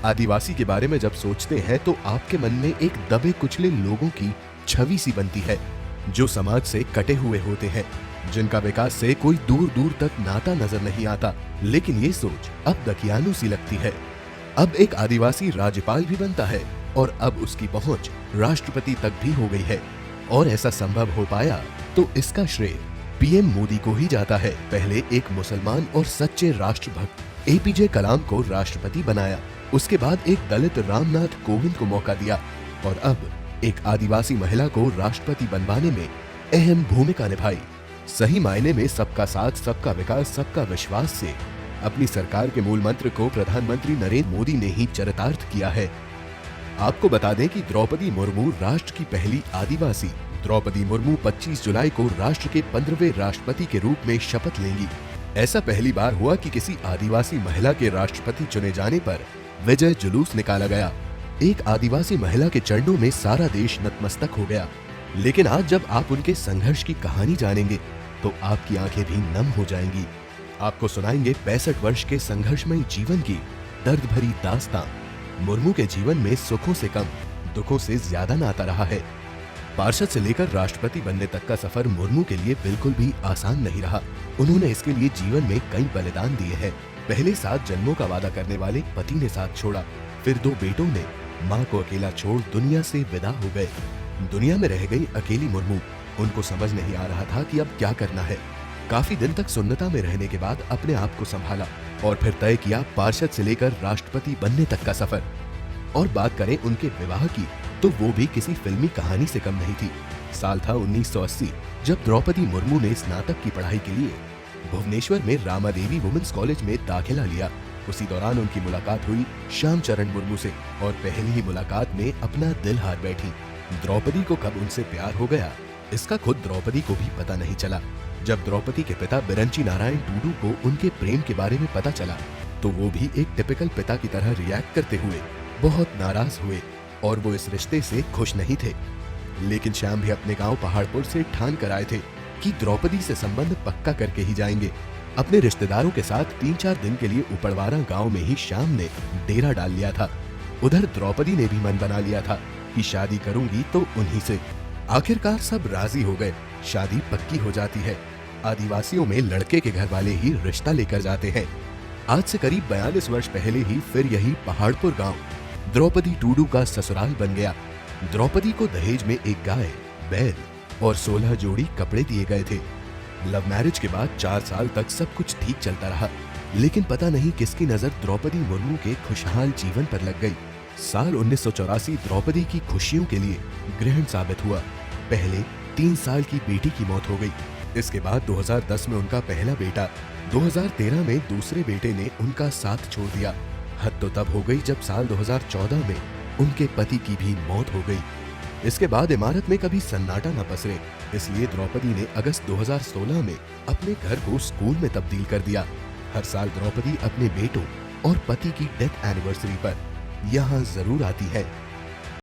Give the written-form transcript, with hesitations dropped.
आदिवासी के बारे में जब सोचते हैं तो आपके मन में एक दबे कुचले लोगों की छवि सी बनती है, जो समाज से कटे हुए होते हैं, जिनका विकास से कोई दूर दूर तक नाता नजर नहीं आता। लेकिन ये सोच अब दकियानू सी लगती है। अब एक आदिवासी राज्यपाल भी बनता है और अब उसकी पहुंच राष्ट्रपति तक भी हो गई है। और ऐसा संभव हो पाया तो इसका श्रेय पीएम मोदी को ही जाता है। पहले एक मुसलमान और सच्चे राष्ट्रभक्त एपीजे कलाम को राष्ट्रपति बनाया, उसके बाद एक दलित रामनाथ कोविंद को मौका दिया और अब एक आदिवासी महिला को राष्ट्रपति बनवाने में अहम भूमिका निभाई। सही मायने में सबका साथ, सबका विकास, सबका विश्वास से अपनी सरकार के मूल मंत्र को प्रधानमंत्री नरेंद्र मोदी ने ही चरितार्थ किया है। आपको बता दें कि द्रौपदी मुर्मू राष्ट्र की पहली आदिवासी द्रौपदी मुर्मू 25 जुलाई को राष्ट्र के 15वें राष्ट्रपति के रूप में शपथ लेंगी। ऐसा पहली बार हुआ कि किसी आदिवासी महिला के राष्ट्रपति चुने जाने पर विजय जुलूस निकाला गया। एक आदिवासी महिला के चरणों में सारा देश नतमस्तक हो गया। लेकिन आज जब आप उनके संघर्ष की कहानी जानेंगे तो आपकी आंखें भी नम हो जाएंगी। आपको सुनाएंगे 65 वर्ष के संघर्षमयी जीवन की दर्द भरी दास्तां। मुर्मू के जीवन में सुखों से कम दुखों से ज्यादा नाता रहा है। पार्षद से लेकर राष्ट्रपति बनने तक का सफर मुर्मू के लिए बिल्कुल भी आसान नहीं रहा। उन्होंने इसके लिए जीवन में कई बलिदान दिए हैं। पहले 7 जन्मों का वादा करने वाले पति ने साथ छोड़ा, फिर 2 बेटों ने माँ को अकेला छोड़ दुनिया से विदा हो गए। दुनिया में रह गई अकेली मुर्मू। उनको समझ नहीं आ रहा था कि अब क्या करना है। काफी दिन तक सुन्नता में रहने के बाद अपने आप को संभाला और फिर तय किया पार्षद से लेकर राष्ट्रपति बनने तक का सफर। और बात करें उनके विवाह की तो वो भी किसी फिल्मी कहानी से कम नहीं थी। साल था 1980 जब द्रौपदी मुर्मू ने स्नातक की पढ़ाई के लिए भुवनेश्वर में रामादेवी वुमेन्स कॉलेज में दाखिला लिया। उसी दौरान उनकी मुलाकात हुई श्याम चरण मुर्मू से और पहली ही मुलाकात में अपना दिल हार बैठी। द्रौपदी को कब उनसे प्यार हो गया इसका खुद द्रौपदी को भी पता नहीं चला। जब द्रौपदी के पिता बिरंची नारायण टूडू को उनके प्रेम के बारे में पता चला तो वो भी एक टिपिकल पिता की तरह रिएक्ट करते हुए बहुत नाराज हुए और वो इस रिश्ते से खुश नहीं थे। लेकिन श्याम भी अपने गांव पहाड़पुर से ठान कर आए थे कि द्रौपदी से संबंध पक्का करके ही जाएंगे। अपने रिश्तेदारों के साथ 3-4 दिन के लिए उपड़वारा गांव में ही श्याम ने डेरा डाल लिया था। उधर द्रौपदी ने भी मन बना लिया था कि शादी करूंगी तो उन्हीं से। आखिरकार सब राजी हो गए, शादी पक्की हो जाती है। आदिवासियों में लड़के के घर वाले ही रिश्ता लेकर जाते हैं। आज से करीब 42 वर्ष पहले ही फिर यही पहाड़पुर गांव द्रौपदी टूडू का ससुराल बन गया। द्रौपदी को दहेज में एक गाय, बैल और 16 जोड़ी कपड़े दिए गए थे। लव मैरिज के बाद 4 साल तक सब कुछ ठीक चलता रहा, लेकिन पता नहीं किसकी नजर द्रौपदी मुर्मू के खुशहाल जीवन पर लग गई। साल 1984 द्रौपदी की खुशियों के लिए ग्रहण साबित हुआ। पहले 3 साल की बेटी की मौत हो गई। इसके बाद 2010 में उनका पहला बेटा, 2013 में दूसरे बेटे ने उनका साथ छोड़ दिया। हद तो तब हो गई जब साल 2014 में उनके पति की भी मौत हो गई। इसके बाद इमारत में कभी सन्नाटा न पसरे, इसलिए द्रौपदी ने अगस्त 2016 में अपने घर को स्कूल में तब्दील कर दिया। हर साल द्रौपदी अपने बेटों और पति की डेथ एनिवर्सरी पर यहाँ जरूर आती है।